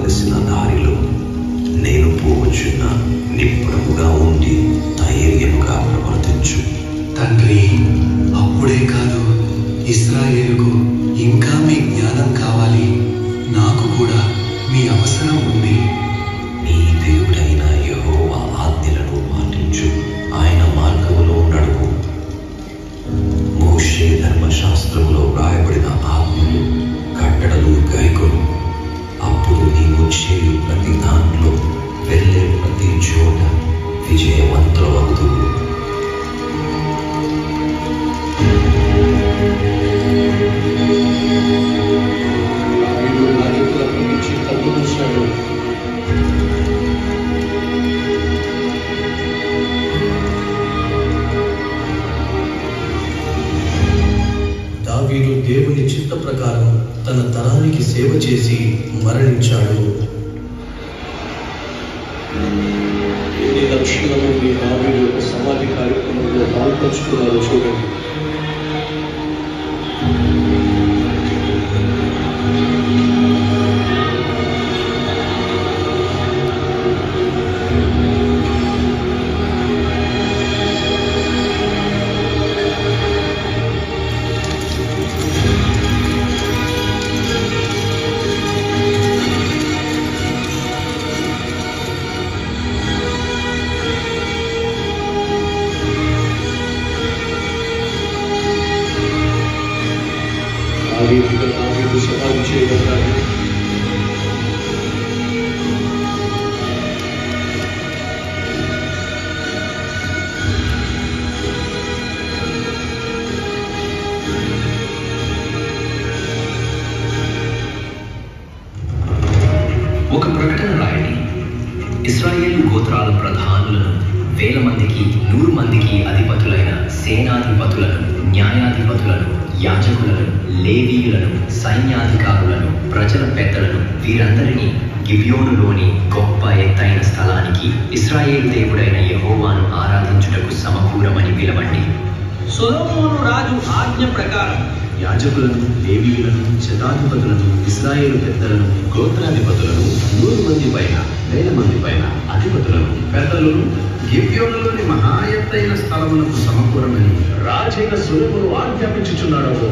పోవలసిన దారిలో నేను పోవచ్చున్న నిప్పుడముగా ఉండి ధైర్యముగా ప్రవర్తించు. తండ్రి, అప్పుడే కాదు, ఇశ్రాయేలుకు ఇంకా మీ జ్ఞానం కావాలి. నాకు కూడా మీ అవసరం ఉంది. నీ దేవుడైన యెహోవా ఆజ్ఞలను పాటించు, ఆయన మార్గములో నడువు. మోషే ధర్మశాస్త్రములో వ్రాయబడిన ఆజ్ఞలు కట్టడలు గైకొను. అప్పుడు నీవు చేయు ప్రతి దాంట్లో వెళ్ళే ప్రతి చోట విజయవంతులవుదువు. దావీదు దేవుని చిత్త ప్రకారం తన తరానికి సేవ చేసి మరణించాడు. ఎన్ని లక్షల మంది దావీదు యొక్క సమాధి కార్యక్రమంలో పాల్పంచుకున్నారో చూడండి. దావీదు సమాధి చేయబడ్డాడు. ఒక ప్రకటన రాయండి. ఇశ్రాయేలు గోత్రాల ప్రధానులను, 1000 మందికి 100 మందికి అధిపతులైన సేనాధిపతులను, న్యాయాధిపతులను, యాజకులను, లేవీయులను, సైన్యాధికారులను, ప్రజల పెద్దలను, వీరందరినీ గిబియోనులోని గొప్ప ఎత్తైన స్థలానికి ఇశ్రాయేలు దేవుడైన యెహోవాను ఆరాధించుటకు సమకూరమని పిలవండి. సొలొమోను రాజు ఆజ్ఞ ప్రకారం యాజకులను, లేవీయులను, శతాధిపతులను, ఇశ్రాయేలు పెద్దలను, గోత్రాధిపతులను, 100 మంది పైన 1000 మంది పైన అధిపతులను, పెద్దలను గిబియోనులోని మహా ఎత్తైన స్థలమునకు సమకూరమని రాజైన సొలొమోను ఆజ్ఞాపించుచున్నాడు.